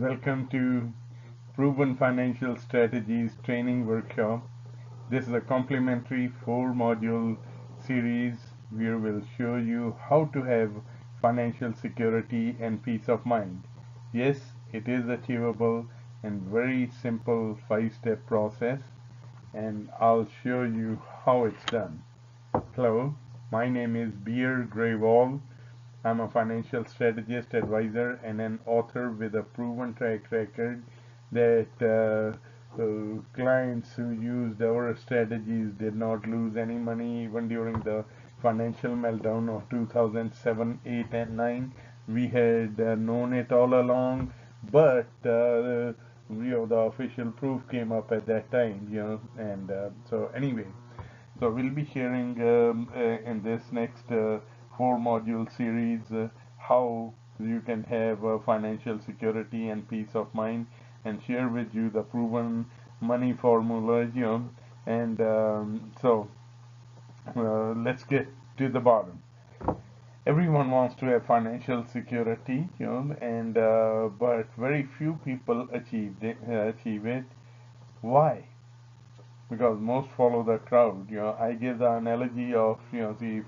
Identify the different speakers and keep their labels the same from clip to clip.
Speaker 1: Welcome to Proven Financial Strategies Training Workshop. This is a complimentary 4-module series where we'll show you how to have financial security and peace of mind. Yes, it is achievable and very simple 5-step process, and I'll show you how it's done. Hello, my name is Bir Grewall. I'm a financial strategist, advisor, and an author with a proven track record that clients who used our strategies did not lose any money even during the financial meltdown of 2007, 8, and 9. We had known it all along, but the official proof came up at that time, and so anyway. So we'll be sharing in this next 4-module series how you can have financial security and peace of mind, and share with you the proven money formula, and let's get to the bottom. Everyone wants to have financial security, and but very few people achieve it. Why? Because most follow the crowd. I give the analogy of, see if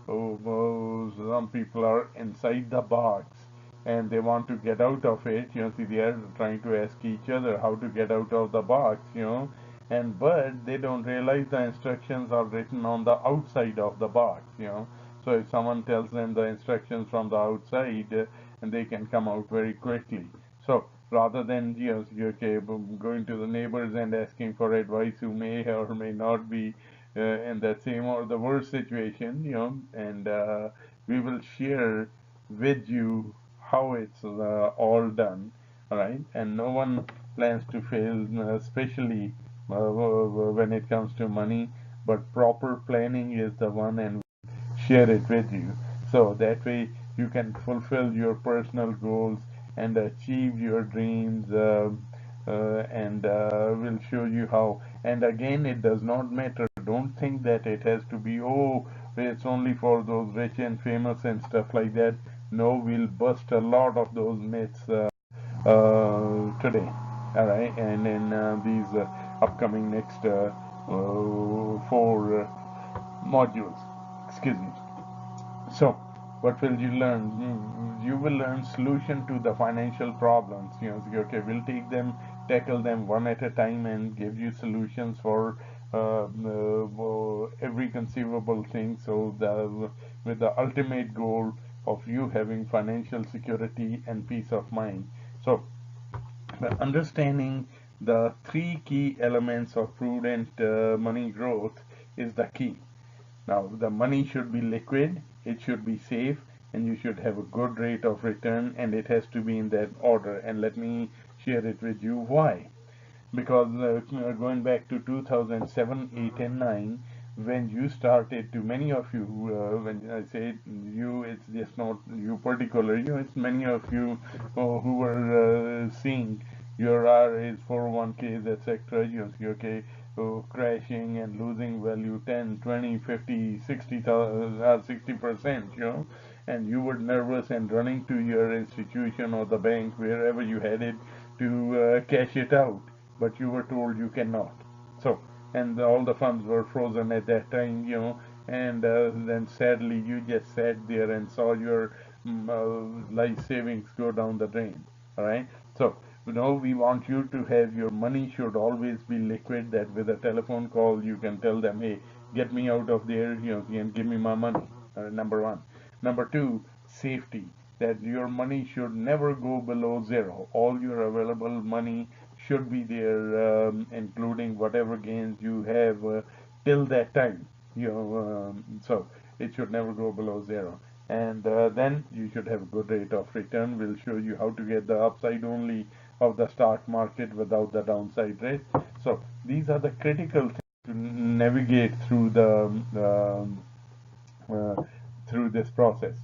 Speaker 1: some people are inside the box and they want to get out of it. See, they are trying to ask each other how to get out of the box. And but they don't realize the instructions are written on the outside of the box. So if someone tells them the instructions from the outside, and they can come out very quickly. So rather than going to the neighbors and asking for advice, who may or may not be in that same or the worst situation, and we will share with you how it's all done. All right, and no one plans to fail, especially when it comes to money, but proper planning is the one, and share it with you, so that way you can fulfill your personal goals and achieve your dreams, and we'll show you how. And again, it does not matter. Don't think that it has to be, oh, it's only for those rich and famous and stuff like that. No, we'll bust a lot of those myths today. All right, and in these upcoming next 4 modules. Excuse me. So, what will you learn? You will learn solution to the financial problems. Okay, we'll tackle them one at a time, and give you solutions for every conceivable thing. So, with the ultimate goal of you having financial security and peace of mind. So, understanding the 3 key elements of prudent money growth is the key. Now, the money should be liquid, it should be safe, and you should have a good rate of return, and it has to be in that order. And let me share it with you why. Because going back to 2007, 8, and 9, when you started, to many of you, when I say you, it's just not you particular, it's many of you who were seeing your IRAs, 401ks, etc. Okay, crashing and losing value 10, 20, 50, 60%, and you were nervous and running to your institution or the bank, wherever you headed, to cash it out, but you were told you cannot. So, and all the funds were frozen at that time, and then sadly you just sat there and saw your life savings go down the drain. All right. So, we want you to have your money should always be liquid, that with a telephone call you can tell them, hey, get me out of there, and give me my money. Number 1. Number 2, safety, that your money should never go below 0. All your available money should be there, including whatever gains you have till that time. So it should never go below 0. And then you should have a good rate of return. We'll show you how to get the upside only of the stock market without the downside risk. So these are the critical things to navigate through through this process.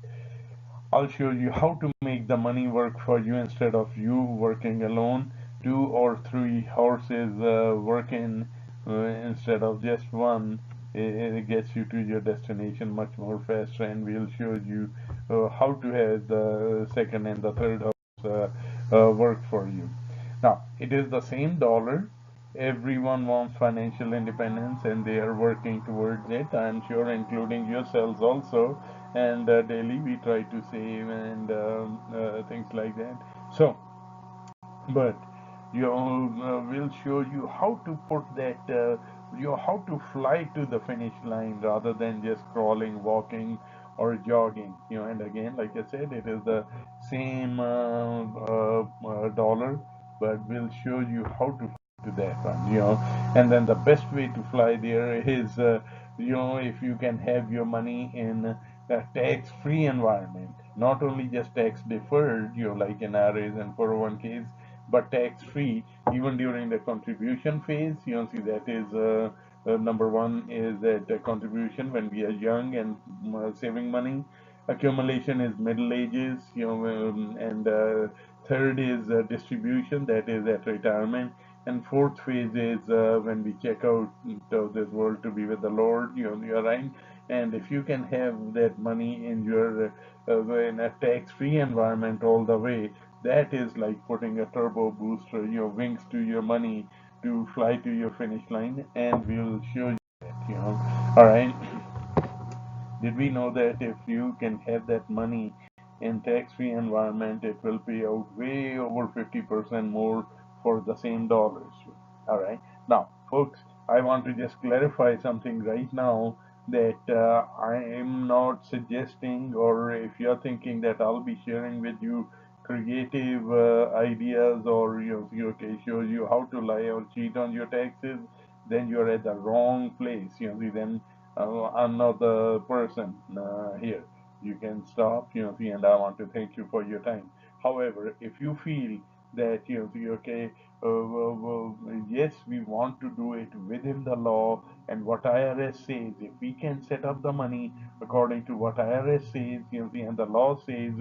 Speaker 1: I'll show you how to make the money work for you instead of you working alone. 2 or 3 horses working instead of just one. It gets you to your destination much more faster, and we'll show you how to have the second and the third horse work for you. Now, it is the same dollar. Everyone wants financial independence and they are working towards it. I'm sure, including yourselves also. And daily we try to save and things like that. So, but will show you how to put that how to fly to the finish line rather than just crawling, walking, or jogging. And again, like I said, it is the same dollar, but we'll show you how to fly to that one. And then the best way to fly there is if you can have your money in a tax-free environment, not only just tax deferred, like in IRAs and 401ks, but tax-free even during the contribution phase. See, that is number one is that contribution when we are young and saving money. Accumulation is middle ages, and third is distribution, that is at retirement, and fourth phase is when we check out of this world to be with the Lord. You're right. And if you can have that money in your in a tax-free environment all the way, that is like putting a turbo booster, your wings to your money to fly to your finish line, and we'll show you that. All right. Did we know that if you can have that money in tax-free environment, it will pay out way over 50% more for the same dollars? All right. Now, folks, I want to just clarify something right now that I am not suggesting, or if you're thinking that I'll be sharing with you creative ideas, or okay, show you how to lie or cheat on your taxes, then you're at the wrong place. See, then I'm not the person here. You can stop, see, and I want to thank you for your time. However, if you feel that, see, okay, yes, we want to do it within the law and what IRS says, if we can set up the money according to what IRS says, see, and the law says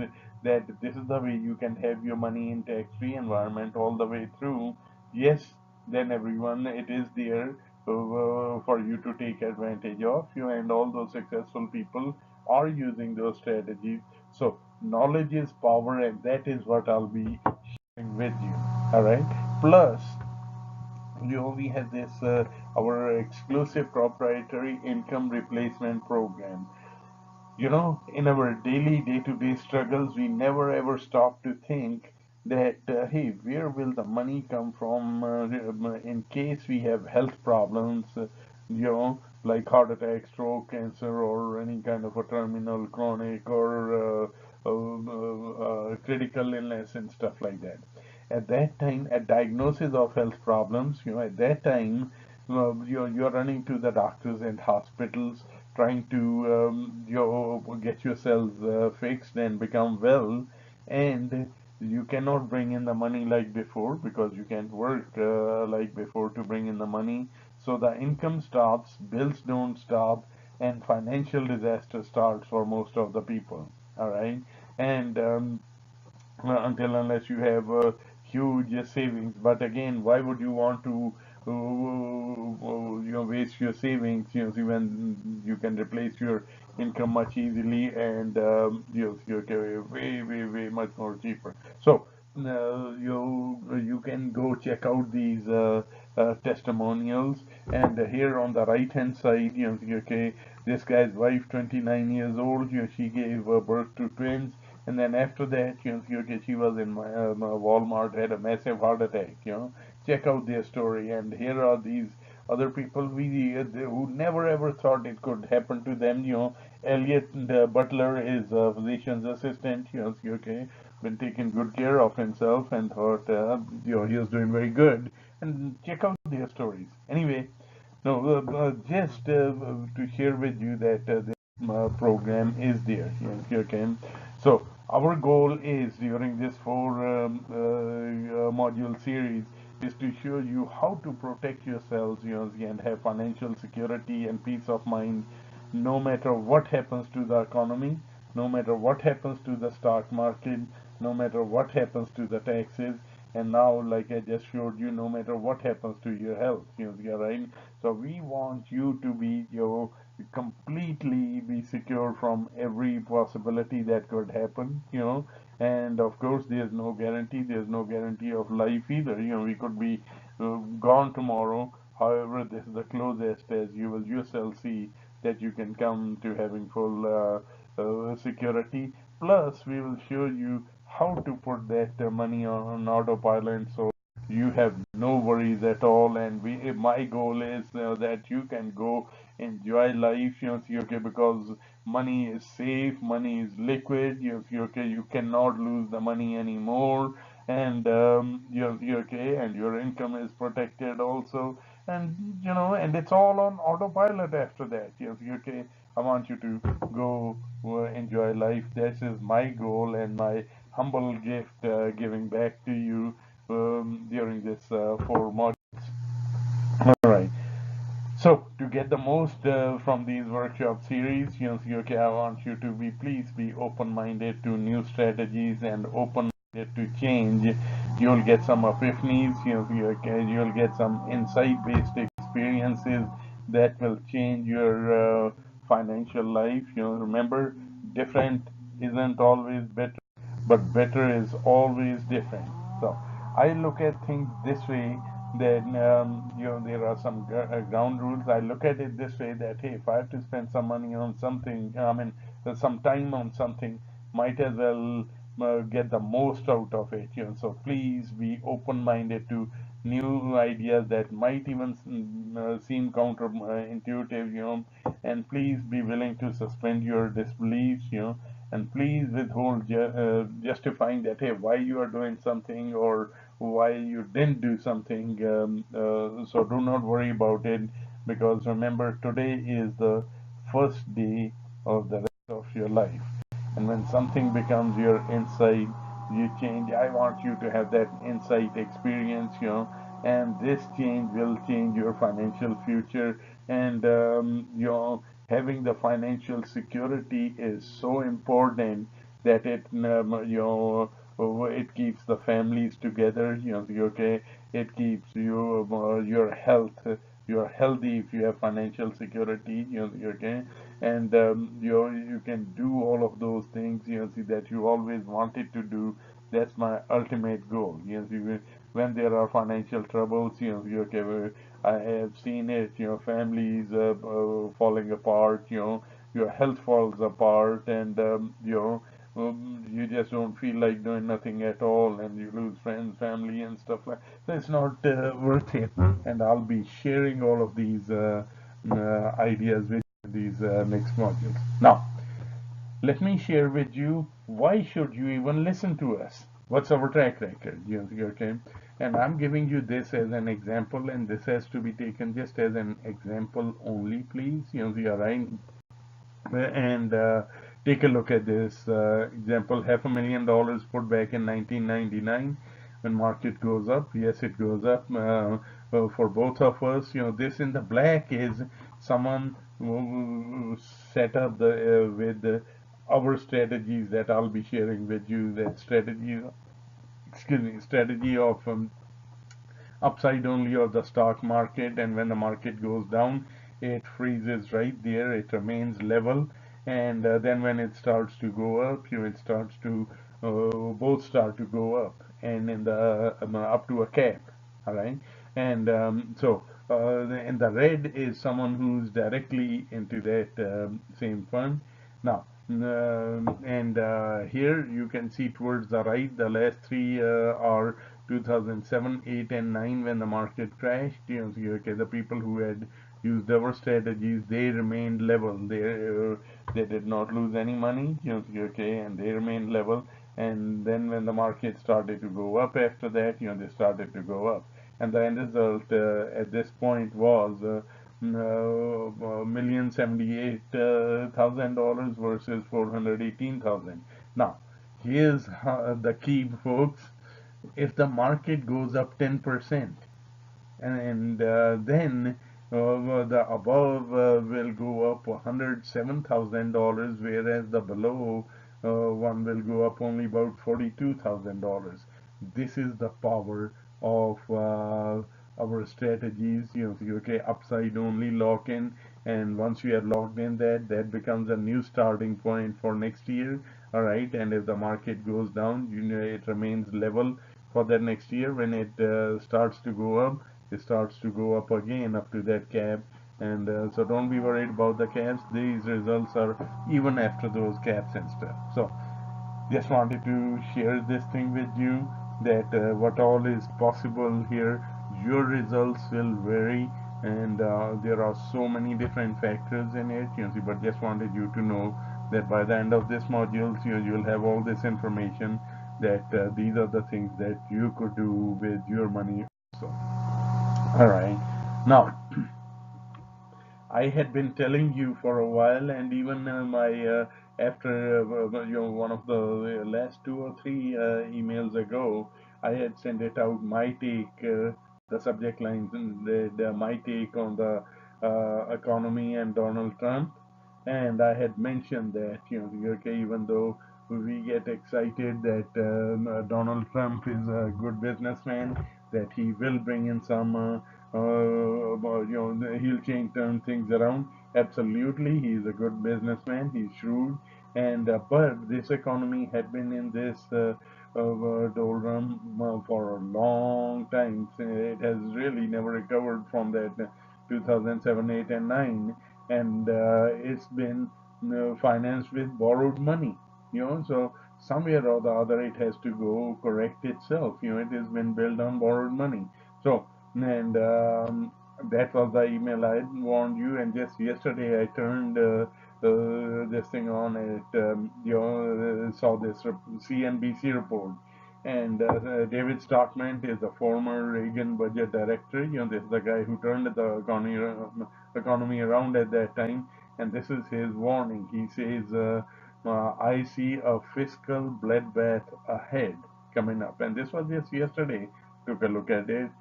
Speaker 1: that this is the way you can have your money in tax-free environment all the way through, yes, then everyone, it is there for you to take advantage of. And all those successful people are using those strategies. So knowledge is power, and that is what I'll be sharing with you. All right. Plus, we have this our exclusive proprietary income replacement program. In our daily day-to-day struggles, we never ever stop to think that, hey, where will the money come from in case we have health problems, like heart attack, stroke, cancer, or any kind of a terminal, chronic, or critical illness and stuff like that. At that time, a diagnosis of health problems, at that time, you're running to the doctors and hospitals trying to get yourselves fixed and become well, and you cannot bring in the money like before because you can't work like before to bring in the money. So the income stops, bills don't stop, and financial disaster starts for most of the people. All right. And until unless you have huge savings. But again, why would you want to waste your savings? See, when you can replace your income much easily, and you can way much more cheaper. So you can go check out these testimonials, and here on the right hand side, okay, this guy's wife, 29 years old, she gave birth to twins, and then after that, okay, she was in Walmart, had a massive heart attack. Check out their story. And here are these other people who never ever thought it could happen to them. Elliot Butler is a physician's assistant. Okay, been taking good care of himself and thought, he was doing very good. And check out their stories. Anyway, no, just to share with you that this program is there. Okay. So our goal is during this four module series is to show you how to protect yourselves, and have financial security and peace of mind, no matter what happens to the economy, no matter what happens to the stock market, no matter what happens to the taxes, and now, like I just showed you, no matter what happens to your health. Yeah, right. So we want you to be completely be secure from every possibility that could happen. And of course, there's no guarantee. There's no guarantee of life either. We could be gone tomorrow. However, this is the closest as you will yourself see that you can come to having full security. Plus, we will show you how to put that money on autopilot so you have no worries at all. And my goal is that you can go enjoy life, see, okay, because money is safe, money is liquid, see, okay, you cannot lose the money anymore, and you're okay, and your income is protected also, and and it's all on autopilot after that. See, okay, I want you to go enjoy life. This is my goal and my humble gift giving back to you during this 4 modules. All right. So to get the most from these workshop series, okay, I want you to please be open-minded to new strategies and open-minded to change. You'll get some epiphanies, okay, you'll get some insight-based experiences that will change your financial life. Remember, different isn't always better, but better is always different. So I look at things this way that there are some ground rules. I look at it this way that hey, if I have to spend some money on something, I mean some time on something, might as well get the most out of it. So please be open-minded to new ideas that might even seem counterintuitive. And please be willing to suspend your disbeliefs. And please withhold justifying that hey, why you are doing something or why you didn't do something. So do not worry about it, because remember, today is the first day of the rest of your life. And when something becomes your insight, you change. I want you to have that insight experience, and this change will change your financial future. And having the financial security is so important that it keeps the families together. Okay, it keeps your health. You're healthy if you have financial security. Okay, and you can do all of those things. See, that you always wanted to do. That's my ultimate goal. See, when there are financial troubles, okay, I have seen it. Families falling apart. Your health falls apart, and you just don't feel like doing nothing at all, and you lose friends, family, and stuff like. So it's not worth it. And I'll be sharing all of these ideas with these next modules. Now, let me share with you why should you even listen to us? What's our track record? Okay, and I'm giving you this as an example, and this has to be taken just as an example only, please. We are right, and take a look at this example. $500,000 put back in 1999. When market goes up, yes, it goes up for both of us. This in the black is someone who set up the with our strategies that I'll be sharing with you. That strategy, excuse me, strategy of upside only of the stock market, and when the market goes down, it freezes right there, it remains level, and then when it starts to go up, it starts to both start to go up, and in the up to a cap. All right, and so in the red is someone who's directly into that same fund. Now, and here you can see towards the right, the last three are 2007, 8, and 9 when the market crashed. Okay, the people who had used our strategies, they remained level. They did not lose any money. Okay, and they remained level. And then when the market started to go up after that, they started to go up. And the end result at this point was $1,078,000 versus 418,000. Now, here's the key, folks. If the market goes up 10%, and then the above will go up $107,000, whereas the below one will go up only about $42,000. This is the power of our strategies. Okay, upside only lock in, and once you are locked in, that becomes a new starting point for next year. All right, and if the market goes down, it remains level for that next year. When it starts to go up, it starts to go up again up to that cap. And so don't be worried about the caps. These results are even after those caps and stuff. So just wanted to share this thing with you, that what all is possible here. Your results will vary, and there are so many different factors in it, see, but just wanted you to know that by the end of this module, you'll have all this information, that these are the things that you could do with your money also. All right, now I had been telling you for a while, and even my after one of the last 2 or 3 emails ago, I had sent it out. My take, the subject lines, my take on the economy and Donald Trump, and I had mentioned that okay, even though we get excited that Donald Trump is a good businessman, that he will bring in some he'll change turn things around. Absolutely, he's a good businessman. He's shrewd, and but this economy had been in this doldrum for a long time. It has really never recovered from that 2007, 8, and 9, and it's been financed with borrowed money. So somewhere or the other it has to go correct itself. It has been built on borrowed money. So and that was the email I warned you. And just yesterday I turned this thing on. It saw this CNBC report, and David Stockman is the former Reagan budget director. This is the guy who turned the economy around at that time, and this is his warning. He says, "I see a fiscal bloodbath ahead coming up," and this was just yesterday. Took a look at it,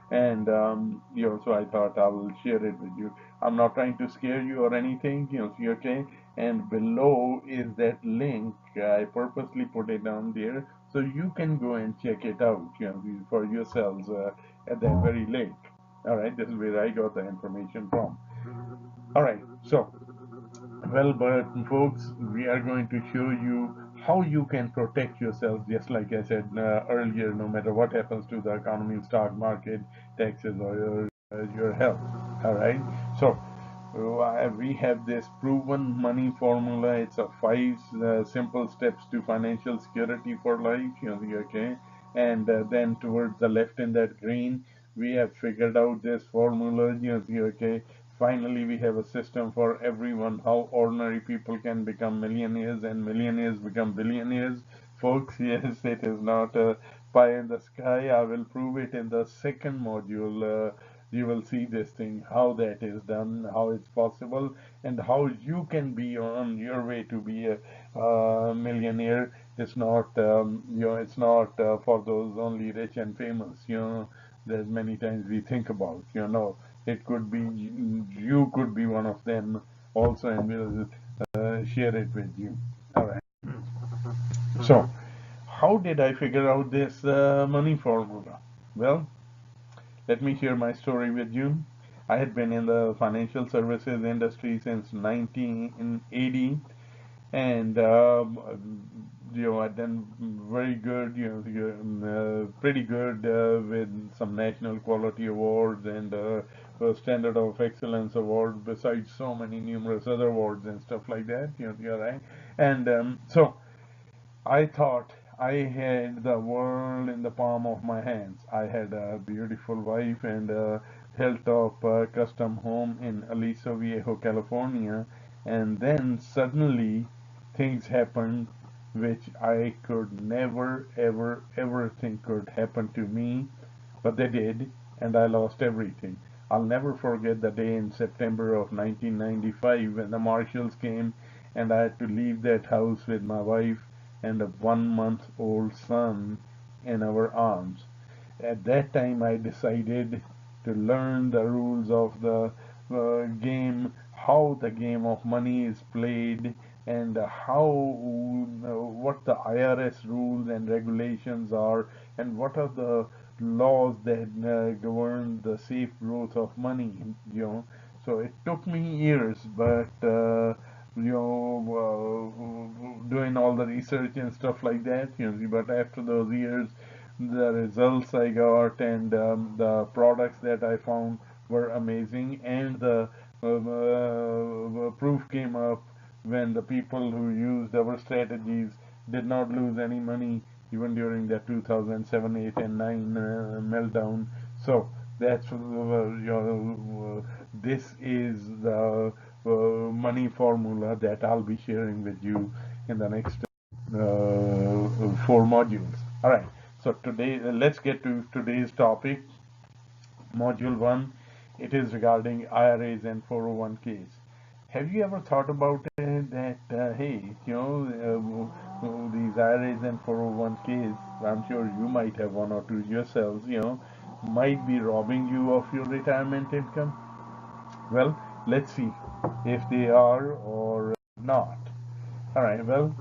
Speaker 1: and so I thought I will share it with you. I'm not trying to scare you or anything, see, okay? And below is that link. I purposely put it down there so you can go and check it out, for yourselves at that very link. All right, this is where I got the information from. All right, so well, but folks, we are going to show you how you can protect yourself, just like I said earlier, no matter what happens to the economy, stock market, taxes, or your health. All right. So we have this proven money formula. It's a 5 simple steps to financial security for life. Okay. And then towards the left in that green, we have figured out this formula. Okay. Finally, we have a system for everyone, how ordinary people can become millionaires and millionaires become billionaires. Folks, yes, it is not a pie in the sky. I will prove it in the second module. You will see this thing, how that is done, how it's possible, and how you can be on your way to be a millionaire. It's not, it's not for those only rich and famous. There's many times we think about, it could be you could be one of them also, and we'll share it with you. All right. So, how did I figure out this money formula? Well, let me share my story with you. I had been in the financial services industry since 1980, and I've done very good, pretty good with some national quality awards and standard of excellence awards, besides so many numerous other awards and stuff like that. Right? And so I thought I had the world in the palm of my hands. I had a beautiful wife and a hilltop custom home in Aliso Viejo, California, and then suddenly things happened which I could never, ever, ever think could happen to me, but they did, and I lost everything. I'll never forget the day in September of 1995 when the marshals came and I had to leave that house with my wife and a 1 month old son in our arms. At that time, I decided to learn the rules of the game, how the game of money is played, and what the IRS rules and regulations are, and what are the laws that govern the safe growth of money. So it took me years, but doing all the research and stuff like that. But after those years, the results I got and the products that I found were amazing, and the proof came up when the people who used our strategies did not lose any money even during the 2007, 8, and 9 meltdown. So that's this is the money formula that I'll be sharing with you in the next 4 modules. All right. So today, let's get to today's topic, module one. It is regarding IRAs and 401ks. Have you ever thought about that? Hey, these IRAs and 401ks. I'm sure you might have one or two yourselves. Might be robbing you of your retirement income. Well, let's see if they are or not. All right. Well,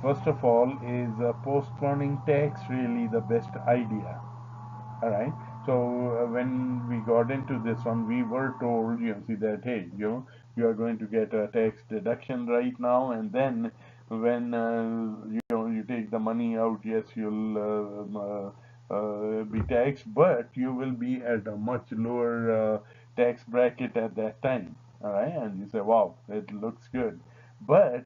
Speaker 1: first of all, is postponing tax really the best idea? All right. So when we got into this one, we were told, see that, hey, you are going to get a tax deduction right now, and then when you take the money out, yes, you'll be taxed, but you will be at a much lower tax bracket at that time. All right, and you say, wow, it looks good, but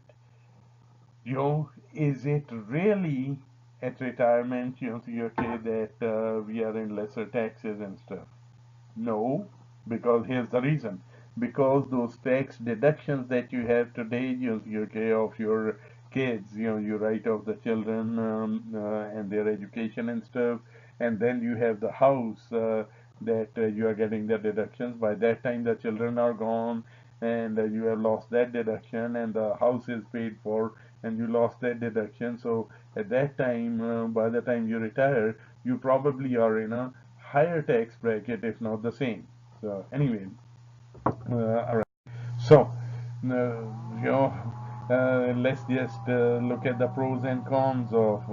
Speaker 1: is it really at retirement, okay, that we are in lesser taxes and stuff? No, because here's the reason. Because those tax deductions that you have today, okay, of your kids, you write off the children and their education and stuff, and then you have the house that you are getting the deductions. By that time, the children are gone, and you have lost that deduction, and the house is paid for, and you lost that deduction. So at that time, by the time you retire, you probably are in a higher tax bracket, if not the same. So anyway, all right. So let's just look at the pros and cons of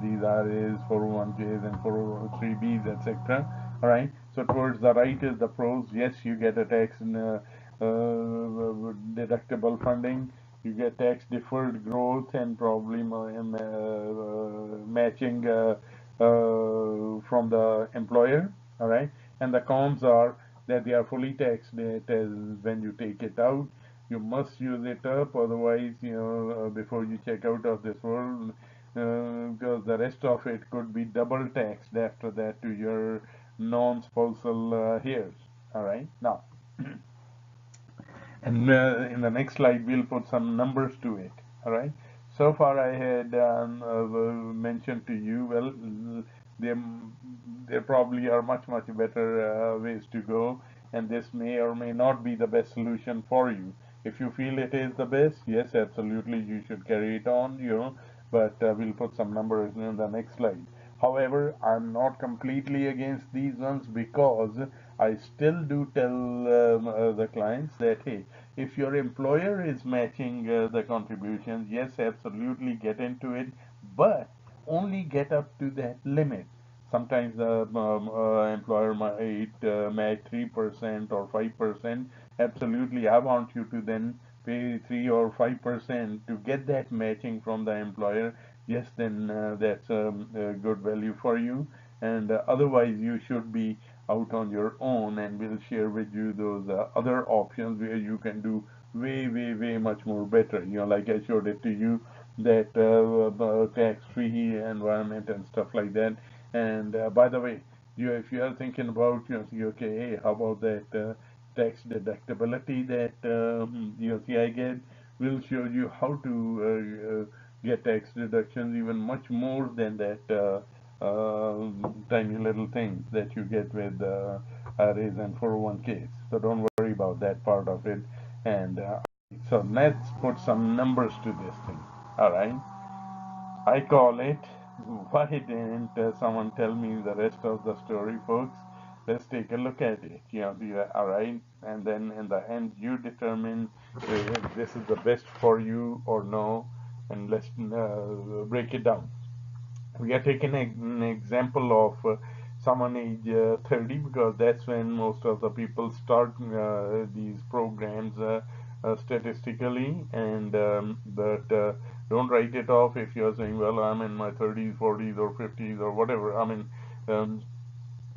Speaker 1: these RAs, 401ks, and 403bs, etc. All right. So towards the right is the pros. Yes, you get a tax deductible funding. You get tax deferred growth and probably matching from the employer. All right. And the cons are that they are fully taxed as when you take it out. You must use it up, otherwise, before you check out of this world, because the rest of it could be double taxed after that to your non-spousal heirs. All right. Now, and in the next slide, we'll put some numbers to it. All right. So far, I had mentioned to you, well, there, there probably are much better ways to go, and this may or may not be the best solution for you. If you feel it is the best, yes, absolutely, you should carry it on, but we'll put some numbers in the next slide. However, I'm not completely against these ones because I still do tell the clients that, hey, if your employer is matching the contributions, yes, absolutely get into it, but only get up to that limit. Sometimes the employer might match 3% or 5%. Absolutely, I want you to then pay 3 or 5% to get that matching from the employer. Yes, then that's a good value for you. And otherwise, you should be out on your own, and we'll share with you those other options where you can do way much more better. Like I showed it to you, that tax-free environment and stuff like that. And by the way, if you are thinking about, okay, hey, how about that tax deductibility that I get, will show you how to get tax deductions even much more than that tiny little things that you get with IRAs and 401ks. So don't worry about that part of it. And so let's put some numbers to this thing. All right. I call it, why didn't someone tell me the rest of the story, folks? Let's take a look at it. All right, and then in the end, you determine if this is the best for you or no, and let's break it down. We are taking an example of someone age 30, because that's when most of the people start these programs statistically, and but don't write it off if you're saying, well, I'm in my 30s, 40s, or 50s, or whatever. I mean, um,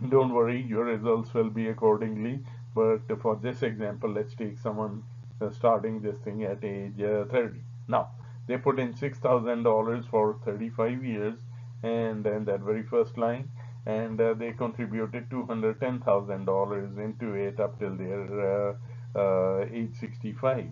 Speaker 1: don't worry, your results will be accordingly. But for this example, let's take someone starting this thing at age 30. Now, they put in $6,000 for 35 years, and then that very first line, and they contributed $210,000 into it up till their age 65.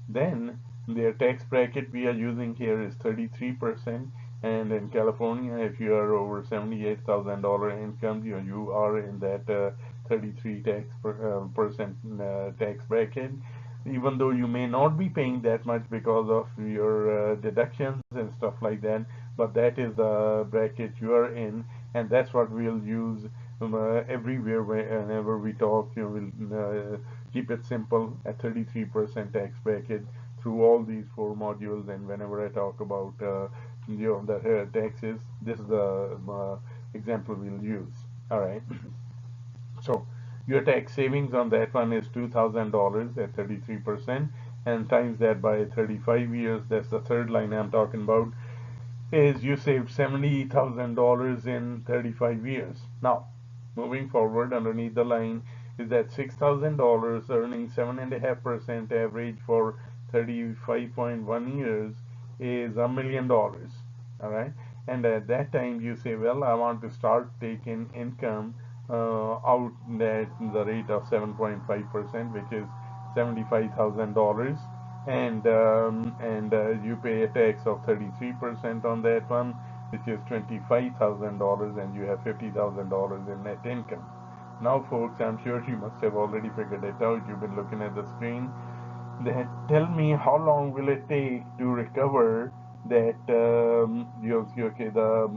Speaker 1: Then their tax bracket we are using here is 33%, and in California, if you are over $78,000 income, you are in that 33 percent tax bracket. Even though you may not be paying that much because of your deductions and stuff like that, but that is the bracket you are in, and that's what we'll use everywhere whenever we talk. We'll keep it simple at 33% tax bracket through all these four modules, and whenever I talk about the taxes, this is the example we'll use. All right. So your tax savings on that one is $2,000 at 33%, and times that by 35 years, that's the third line I'm talking about, is you saved $70,000 in 35 years. Now, moving forward, underneath the line is that $6,000 earning 7.5% average for 35.1 years is $1 million. All right, and at that time you say, well, I want to start taking income out at the rate of 7.5%, which is $75,000, and you pay a tax of 33% on that one, which is $25,000, and you have $50,000 in net income. Now, folks, I'm sure you must have already figured it out. You've been looking at the screen. Then tell me, how long will it take to recover that okay, the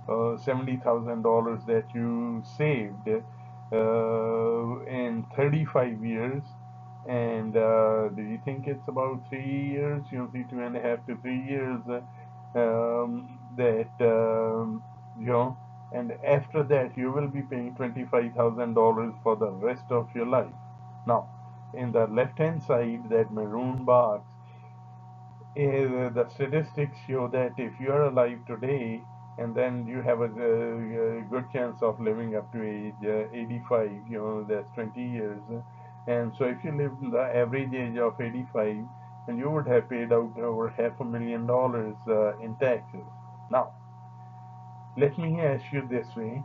Speaker 1: $70,000 that you saved in 35 years? And do you think it's about 3 years? See, 2.5 to 3 years that and after that you will be paying $25,000 for the rest of your life. Now, in the left hand side, that maroon box, the statistics show that if you are alive today and then you have a good chance of living up to age 85, that's 20 years. And so if you live in the average age of 85, and you would have paid out over $500,000 in taxes. Now, let me ask you this way.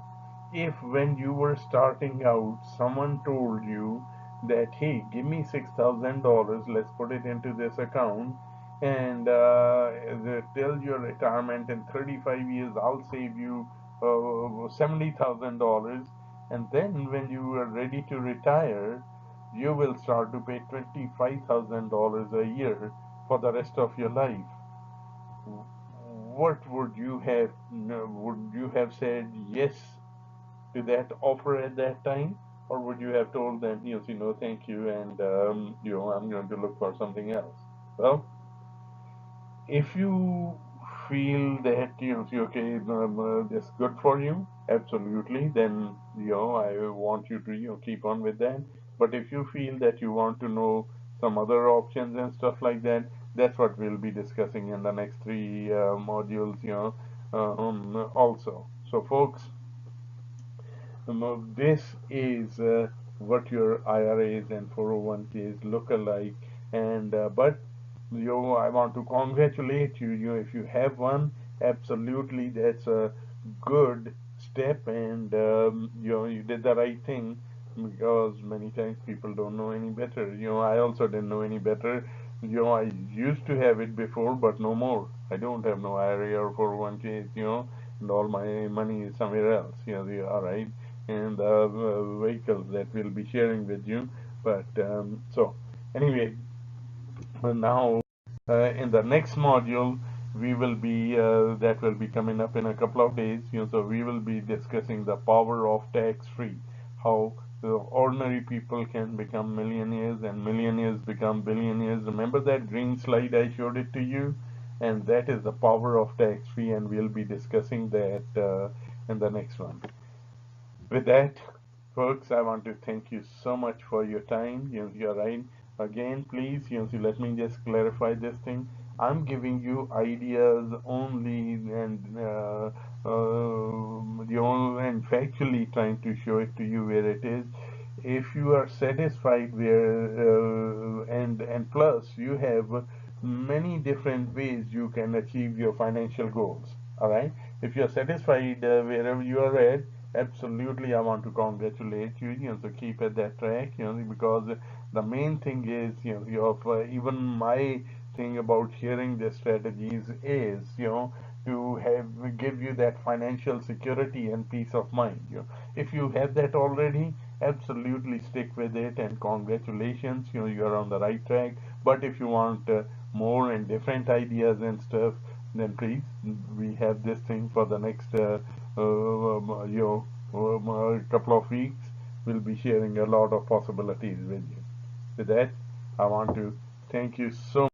Speaker 1: If when you were starting out, someone told you that, hey, give me $6,000, let's put it into this account, and till your retirement in 35 years, I'll save you $70,000, and then when you are ready to retire, you will start to pay $25,000 a year for the rest of your life. What would you have? Would you have said yes to that offer at that time, or would you have told them, no, thank you, and I'm going to look for something else? Well, if you feel that okay, that's good for you, absolutely, then I want you to keep on with that. But if you feel that you want to know some other options and stuff like that, that's what we'll be discussing in the next three modules, also. So, folks, this is what your IRAs and 401ks look alike, and but I want to congratulate you. If you have one, absolutely, that's a good step, and you did the right thing, because many times people don't know any better. I also didn't know any better. I used to have it before, but no more. I don't have no IRA or 401ks. And all my money is somewhere else. All right, and the vehicles that we'll be sharing with you. But so anyway, now in the next module we will be that will be coming up in a couple of days. So we will be discussing the power of tax free, how ordinary people can become millionaires and millionaires become billionaires. Remember that green slide I showed it to you? And that is the power of tax free, and we'll be discussing that in the next one. With that, folks, I want to thank you so much for your time. You're right. Again, please, so let me just clarify this thing. I'm giving you ideas only, and and factually trying to show it to you where it is. If you are satisfied where, and plus you have many different ways you can achieve your financial goals. All right. If you're satisfied wherever you are at, absolutely, I want to congratulate you. So keep at that track. Because the main thing is, even my thing about sharing the strategies is, to give you that financial security and peace of mind. If you have that already, absolutely stick with it, and congratulations. You're on the right track. But if you want more and different ideas and stuff, then please, we have this thing for the next couple of weeks. We'll be sharing a lot of possibilities with you. With that, I want to thank you so